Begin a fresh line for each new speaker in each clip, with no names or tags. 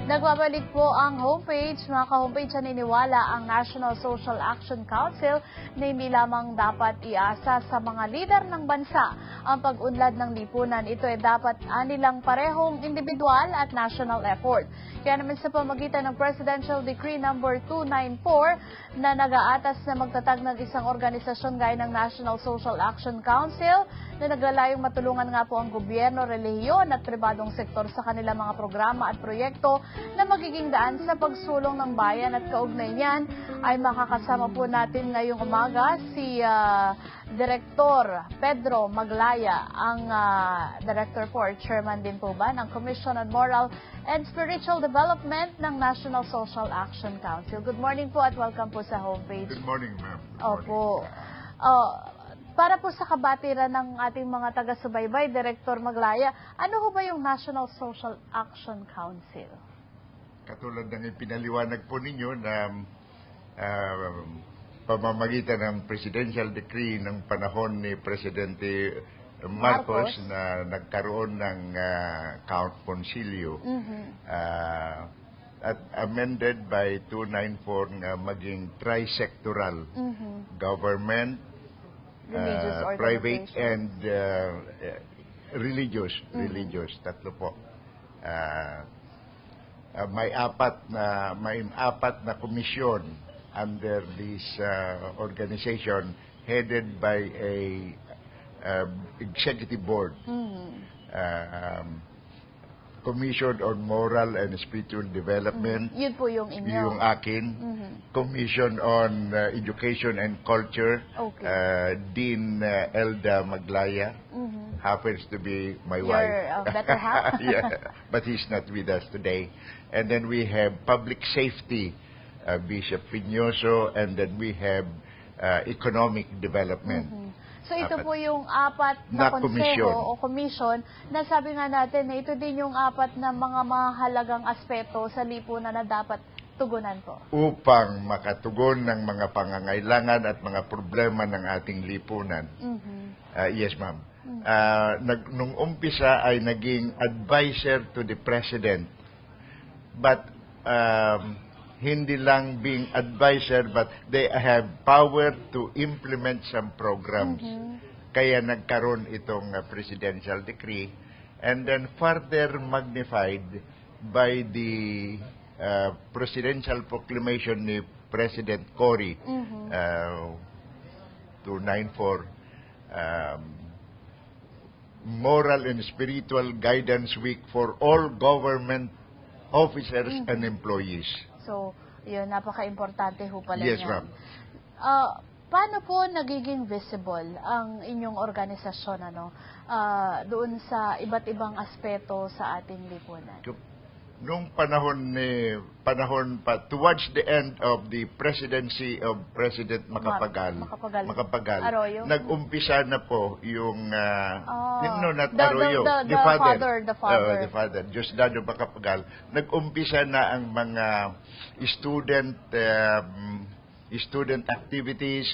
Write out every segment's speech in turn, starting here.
Nagbabalik po ang homepage. Mga ka-homepage, naniniwala ang National Social Action Council na hindi lamang dapat iasa sa mga lider ng bansa ang pag-unlad ng lipunan. Ito ay dapat anilang parehong individual at national effort. Kaya naman sa pamagitan ng Presidential Decree No. 294 na nag-aatas na magtatag ng isang organisasyon gaya ng National Social Action Council na naglalayong matulungan nga po ang gobyerno, relihiyon at pribadong sektor sa kanilang mga programa at proyekto na magiging daan sa pagsulong ng bayan. At kaugnay niyan ay makakasama po natin ngayong umaga si Direktor Pedro Maglaya, ang Director for Chairman din po ba ng Commission on Moral and Spiritual Development ng National Social Action Council. Good morning po at welcome po sa homepage.
Good morning, ma'am.
Opo. Para po sa kabatiran ng ating mga taga-subaybay, Director Maglaya, ano ho ba yung National Social Action Council?
Katulad ng ipinaliwanag po ninyo na pamamagitan ng Presidential Decree ng panahon ni Presidente Marcos na nagkaroon ng Count Concilio at amended by 294 na maging trisectoral government, private and religious, tatlo po. May apat na komisyon under this organization headed by a executive board. Commission on Moral and Spiritual Development.
Yun po yung inyo.
Yung akin. Commission on Education and Culture.
Okay.
Dean Elda Maglaya. Happens to be my wife.
Your better half?
Yeah, but he's not with us today. And then we have Public Safety, Bishop Piñoso, and then we have Economic Development.
So ito po yung apat na konseho o komisyon na sabi nga natin na ito din yung apat na mga mahalagang aspeto sa lipunan na dapat tugunan po.
Upang makatugon ng mga pangangailangan at mga problema ng ating lipunan. Yes, ma'am. Nung umpisa ay naging advisor to the President. But hindi lang being advisor, but they have power to implement some programs. Kaya nagkaroon itong presidential decree, and then further magnified by the presidential proclamation ni President Cory 294, Moral and Spiritual Guidance Week for all government officers and employees.
So, yun, napaka-importante ho pala
Yes,
yan.
ma'am.
Paano po nagiging visible ang inyong organisasyon doon sa iba't ibang aspeto sa ating lipunan?
Nung panahon pa, towards the end of the presidency of President Macapagal, nag-umpisa na po yung, the father, Diosdado Macapagal, nag-umpisa na ang mga student activities,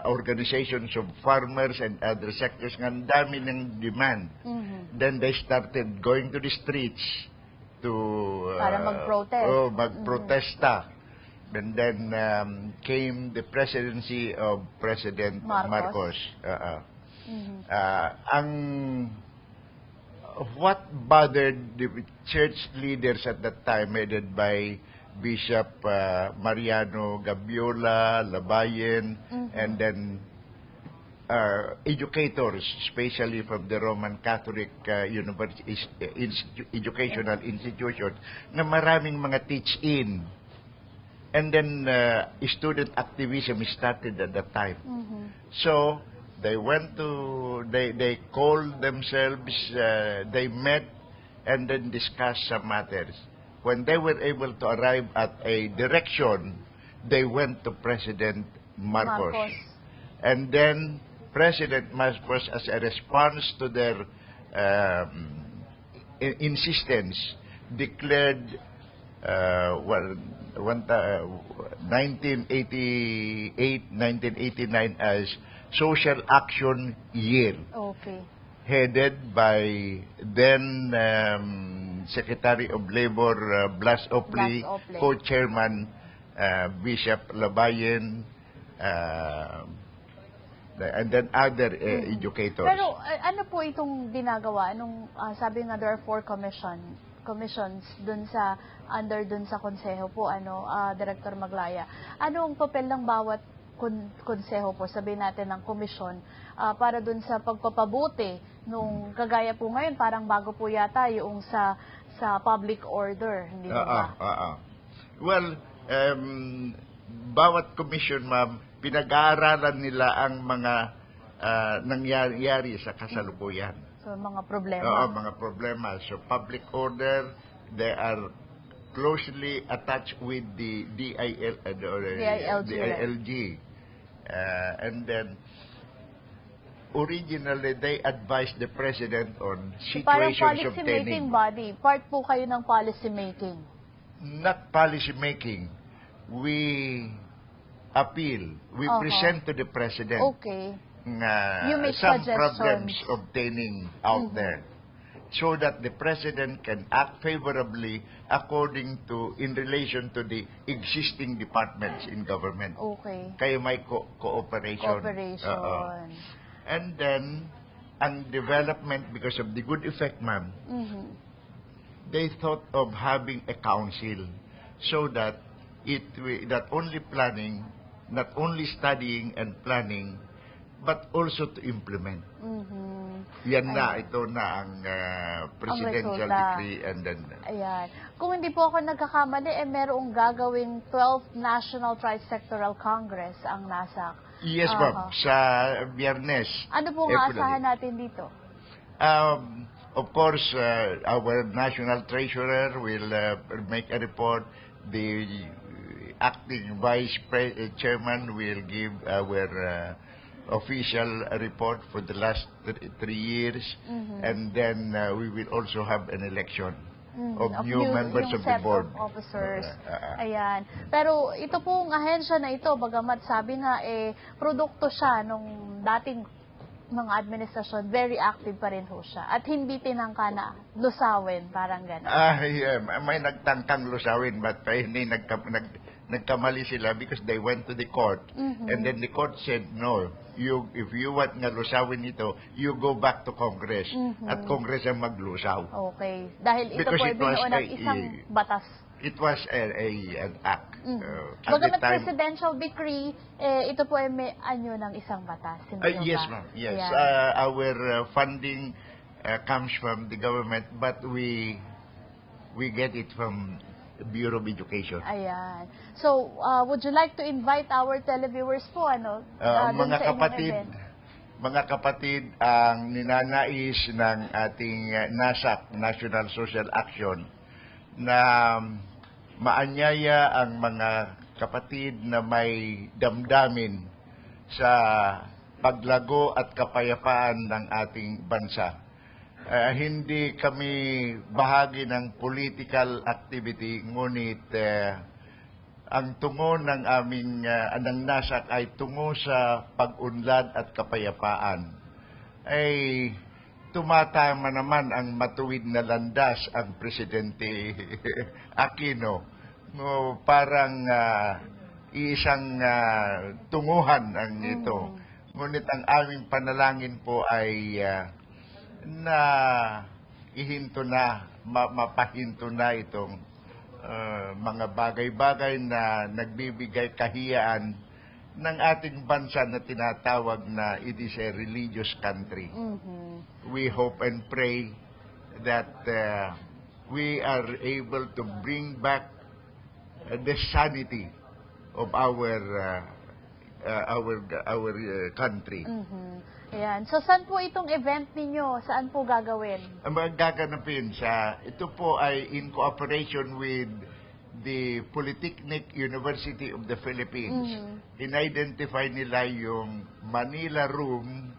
organizations of farmers and other sectors, ng dami ng demand. Then they started going to the streets to
para mag-protest.
Magprotesta. And then came the presidency of President Marcos. What bothered the church leaders at that time, headed by Bishop Mariano Gabiola, Labayen, and then educators, especially from the Roman Catholic educational institution, na maraming mga teach-in. And then student activism started at that time. So they they called themselves, they met and then discussed some matters. When they were able to arrive at a direction, they went to President Marcos. And then President Marcos, as a response to their insistence, declared 1988-1989 as Social Action Year.
Okay.
Headed by then Secretary of Labor Blas Opley,
Blas Opley.
co-chairman Bishop Labayen, and then other educators.
Pero ano po itong ginagawa? Sabi nga there are 4 commissions dun sa dun sa konseho po, Director Maglaya. Ano ang papel ng bawat konseho po, sabihin natin ng komisyon, para dun sa pagpapabuti nung kagaya po ngayon, parang bago po yata yung sa public order, hindi ba?
Well, bawat commission, ma'am, pinag-aaralan nila ang mga nangyayari sa kasalukuyan.
So, mga problema.
Oo, mga problema. So, public order, they are closely attached with the DILG. And then, originally, they advised the President on
Parang
situations
policy making
obtaining.
body. Part po kayo ng policy making.
Not policy making. We appeal. We present to the President.
Okay.
Some
You make suggestions.
problems obtaining out there, so that the President can act favorably according to, in relation to the existing departments in government.
Okay.
Kaya may cooperation.
Cooperation.
And then, ang development, because of the good effect, ma'am, they thought of having a council so that not only planning, not only studying and planning, but also to implement. Yan na, ito na ang presidential decree and then...
Ayan. Kung hindi po ako nagkakamali, merong gagawing 12th National Tri-Sectoral Congress ang NASAC.
Yes, ma'am. Sa Biyernes.
Ano po nga asahan natin dito?
Of course, our National Treasurer will make a report. The acting Vice Chairman will give our official report for the last 3 years, and then we will also have an election of new members of the board.
Of officers. Ayan. Pero ito pong ahensya na ito, bagamat sabi nga, produkto siya nung dating mga administrasyon, very active pa rin ho siya. At hindi tinangka na lusawin, parang gano'n.
May nagtangkang lusawin, but hindi nagkamali sila because they went to the court. And then the court said, no, if you want nga lusawin ito, you go back to Congress. At Congress ang maglusaw.
Okay. Dahil ito
Because
po ay binuon ng isang batas.
It was an act.
Bagamat presidential decree, ito po ay may anyo ng isang batas.
Yes, ma'am. Yes. Our funding comes from the government, but we get it from the Bureau of Education.
Ayan. So, would you like to invite our televiewers po,
mga kapatid, ang ninanais ng ating NASAC, National Social Action, na maanyaya ang mga kapatid na may damdamin sa paglago at kapayapaan ng ating bansa. Hindi kami bahagi ng political activity, ngunit ang tungo ng aming ng NASAC ay tungo sa pag-unlad at kapayapaan. Ay tumatama naman ang matuwid na landas ang Presidente Aquino. Parang isang tunguhan ang ito. Ngunit ang aming panalangin po ay na ihinto na, mapahinto na itong mga bagay-bagay na nagbibigay kahiyaan ng ating bansa na tinatawag na it is a religious country. We hope and pray that we are able to bring back the sanity of our country.
Ayan. So, saan po itong event ninyo? Saan po gagawin?
Gaganapin ito po ay in cooperation with the Polytechnic University of the Philippines. In-identify nila yung Manila Room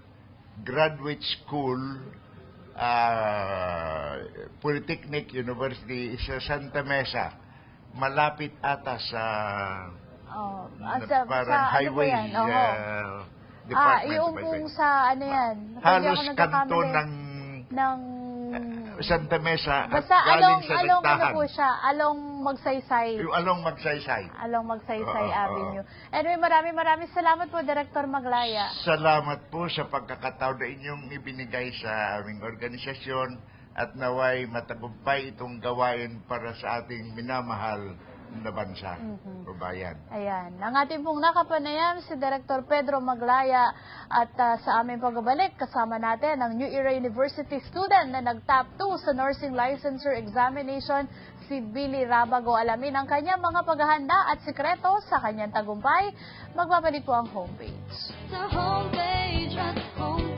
Graduate School Polytechnic University sa Santa Mesa. Malapit ata sa parang highway department.
Yung kung sa ano yan?
Halos kanto ng Santa Mesa at
Basta
galing sa
along ano
Nagtahan.
po siya, along Magsaysay.
Yung Along Magsaysay.
Along Magsaysay
Oo, oo.
Avenue. Anyway, maraming salamat po, Director Maglaya.
Salamat po sa pagkakataon na inyong ibinigay sa aming organisasyon at naway matagumpay itong gawain para sa ating minamahal na bansa o bayan.
Ayan. Ang ating pong nakapanayam si Director Pedro Maglaya at sa aming pagbabalik kasama natin ang New Era University student na nag-top 2 sa Nursing Licensure Examination, si Billy Rabago. Alamin ang kanyang mga paghahanda at sikreto sa kanyang tagumpay. Magbabalik po ang homepage.
Sa homepage at homepage.